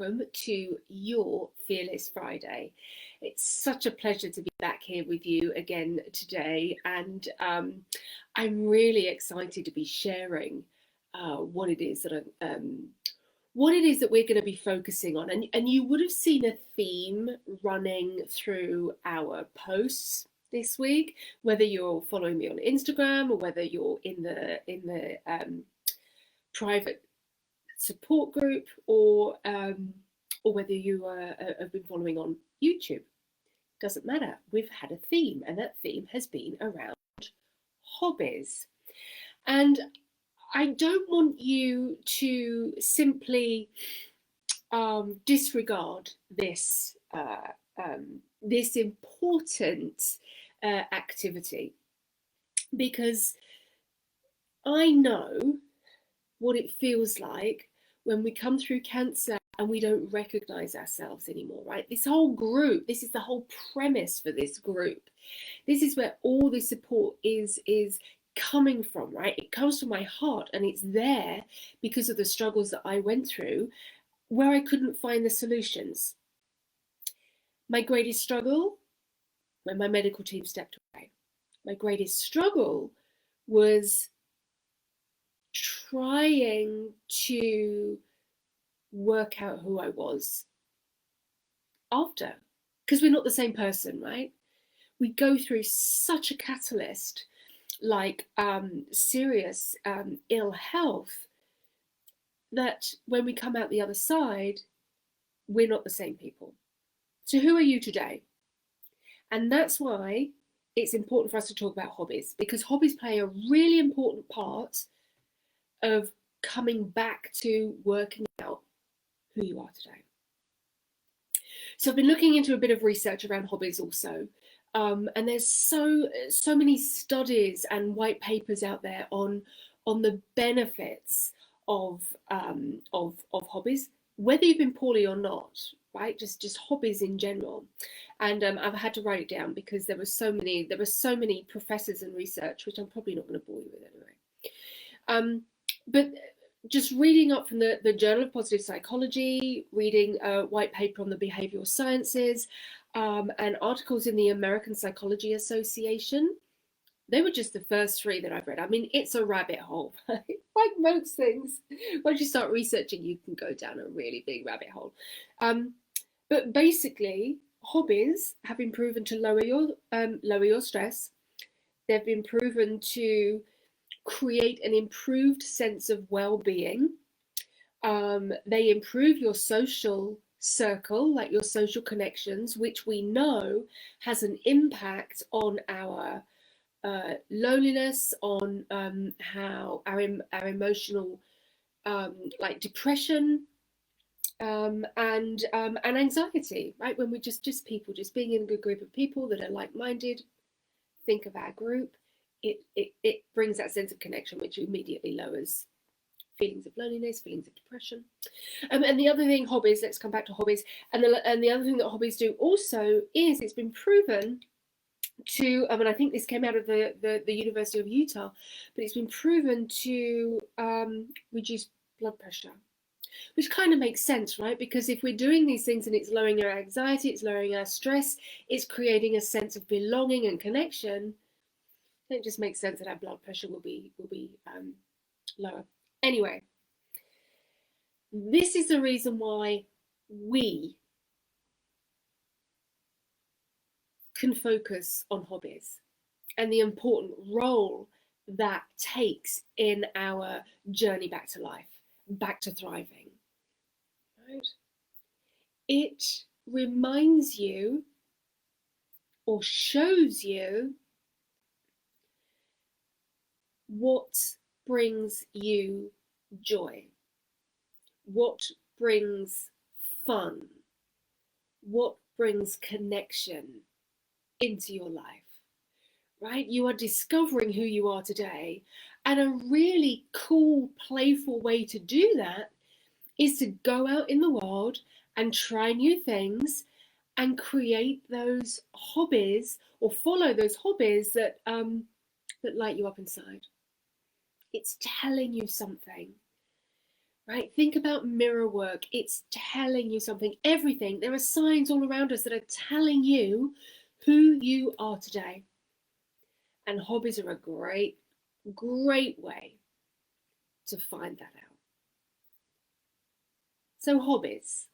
welcome to your Fearless Friday. It's such a pleasure to be back here with you again today, and I'm really excited to be sharing what it is that we're going to be focusing on. And you would have seen a theme running through our posts this week, whether you're following me on Instagram or whether you're in the private support group, or whether you have been following on YouTube. Doesn't matter. We've had a theme, and that theme has been around hobbies. And I don't want you to simply disregard this this important activity, because I know what it feels like when we come through cancer and we don't recognize ourselves anymore, right? This whole group, this is the whole premise for this group. This is where all the support is coming from, right? It comes from my heart, and it's there because of the struggles that I went through where I couldn't find the solutions. My greatest struggle, when my medical team stepped away. My greatest struggle was trying to work out who I was after, because we're not the same person, right? We go through such a catalyst like serious ill health, that when we come out the other side, we're not the same people. So who are you today? And that's why it's important for us to talk about hobbies, because hobbies play a really important part of coming back to working out who you are today. So I've been looking into a bit of research around hobbies also, and there's so many studies and white papers out there on the benefits of hobbies, whether you've been poorly or not, right? Just hobbies in general. And I've had to write it down because there were so many professors and research, which I'm probably not going to bore you with anyway. But just reading up from the Journal of Positive Psychology, reading a white paper on the behavioral sciences, and articles in the American Psychology Association, they were just the first three that I've read. I mean, it's a rabbit hole, like most things. Once you start researching, you can go down a really big rabbit hole. But basically, hobbies have been proven to lower your stress. They've been proven to create an improved sense of well-being. They improve your social circle, like your social connections, which we know has an impact on our loneliness, on how our emotional, like depression, and anxiety, right? When we just being in a good group of people that are like-minded, think of our group, it brings that sense of connection, which immediately lowers feelings of loneliness, feelings of depression. And the other thing, hobbies, let's come back to hobbies, and the other thing that hobbies do also is, it's been proven to, I mean, I think this came out of the University of Utah, but it's been proven to reduce blood pressure, which kind of makes sense, right? Because if we're doing these things and it's lowering our anxiety, it's lowering our stress, it's creating a sense of belonging and connection, it just makes sense that our blood pressure will be lower. Anyway, this is the reason why we can focus on hobbies and the important role that takes in our journey back to life, back to thriving, right? It reminds you or shows you what brings you joy, what brings fun, what brings connection into your life, right? You are discovering who you are today, and a really cool, playful way to do that is to go out in the world and try new things and create those hobbies, or follow those hobbies that light you up inside. It's telling you something, right? Think about mirror work. It's telling you something, everything. There are signs all around us that are telling you who you are today. And hobbies are a great, great way to find that out. So, hobbies,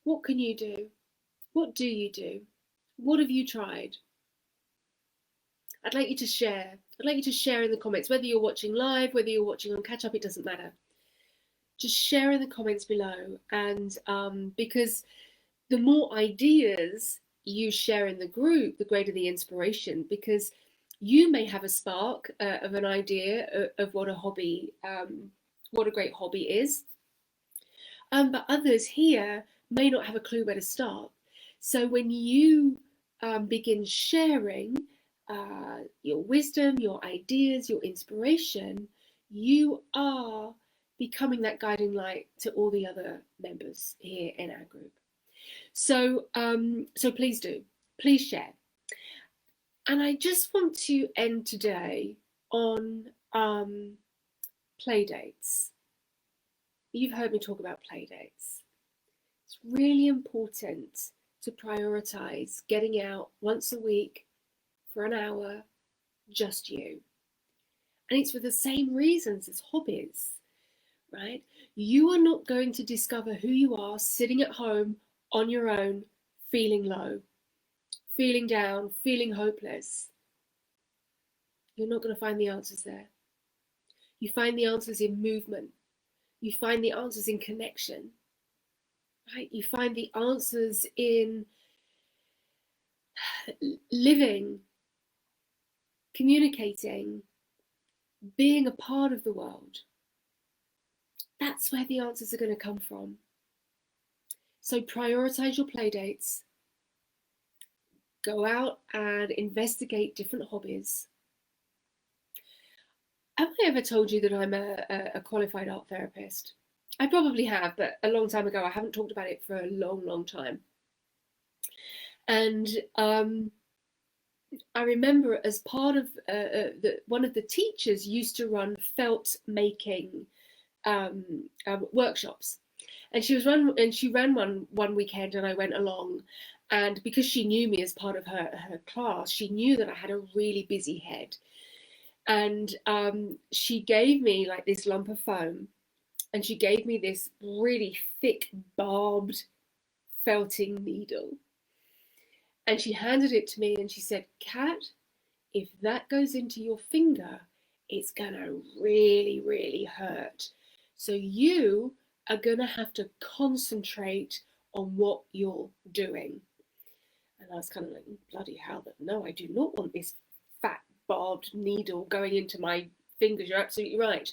what can you do? What do you do? What have you tried? I'd like you to share. I'd like you to share in the comments, whether you're watching live, whether you're watching on catch up, it doesn't matter. Just share in the comments below. And because the more ideas you share in the group, the greater the inspiration, because you may have a spark of an idea of what a hobby, what a great hobby is. But others here may not have a clue where to start. So when you begin sharing your wisdom, your ideas, your inspiration, you are becoming that guiding light to all the other members here in our group. So, so please do, please share. And I just want to end today on play dates. You've heard me talk about play dates. It's really important to prioritize getting out once a week for an hour, just you. And it's for the same reasons as hobbies, right? You are not going to discover who you are sitting at home on your own, feeling low, feeling down, feeling hopeless. You're not going to find the answers there. You find the answers in movement. You find the answers in connection, right? You find the answers in living, communicating, being a part of the world. That's where the answers are going to come from. So prioritize your play dates. Go out and investigate different hobbies. Have I ever told you that I'm a qualified art therapist? I probably have, but a long time ago. I haven't talked about it for a long, long time. And I remember as part of one of the teachers used to run felt making workshops, and she ran one weekend, and I went along, and because she knew me as part of her class, she knew that I had a really busy head, and she gave me like this lump of foam, and she gave me this really thick barbed felting needle. And she handed it to me and she said, Kat, if that goes into your finger, it's gonna really, really hurt. So you are gonna have to concentrate on what you're doing. And I was kind of like, bloody hell, but no, I do not want this fat barbed needle going into my fingers. You're absolutely right.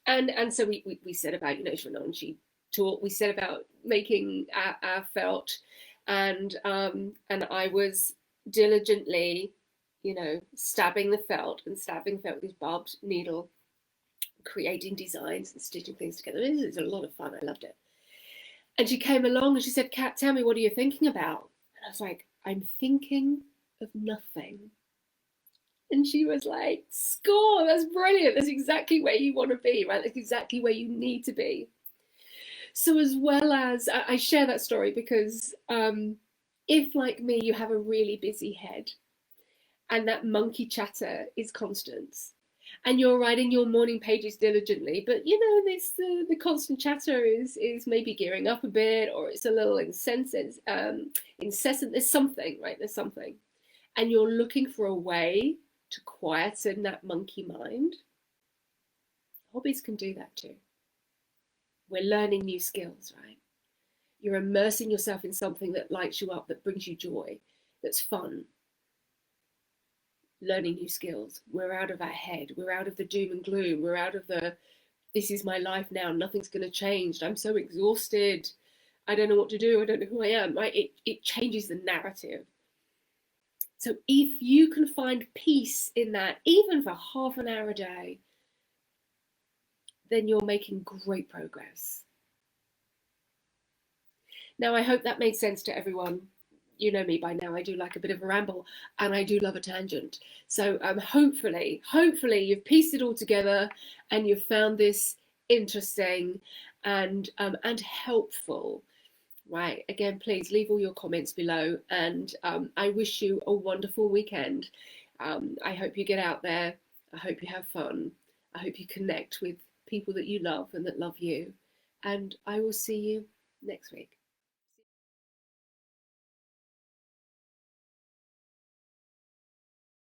And so we said about, she went on, she taught, we said about making our felt, and I was diligently, stabbing the felt with this barbed needle, creating designs and stitching things together. It was a lot of fun. I loved it. And she came along and she said, Kat, tell me, what are you thinking about? And I was like, I'm thinking of nothing. And she was like, score, that's brilliant. That's exactly where you want to be, right? That's exactly where you need to be. So as well as, I share that story because if, like me, you have a really busy head and that monkey chatter is constant, and you're writing your morning pages diligently, but the constant chatter is maybe gearing up a bit, or it's a little incessant. There's something, right? There's something, and you're looking for a way to quieten that monkey mind. Hobbies can do that too. We're learning new skills, right? You're immersing yourself in something that lights you up, that brings you joy, that's fun. Learning new skills. We're out of our head. We're out of the doom and gloom. We're out of the, this is my life now, nothing's going to change. I'm so exhausted. I don't know what to do. I don't know who I am, right? It changes the narrative. So if you can find peace in that, even for half an hour a day, then you're making great progress. Now, I hope that made sense to everyone. You know me by now, I do like a bit of a ramble, and I do love a tangent. So hopefully you've pieced it all together and you've found this interesting and helpful. Right. Again, please leave all your comments below, and I wish you a wonderful weekend. I hope you get out there. I hope you have fun. I hope you connect with people that you love and that love you. And I will see you next week.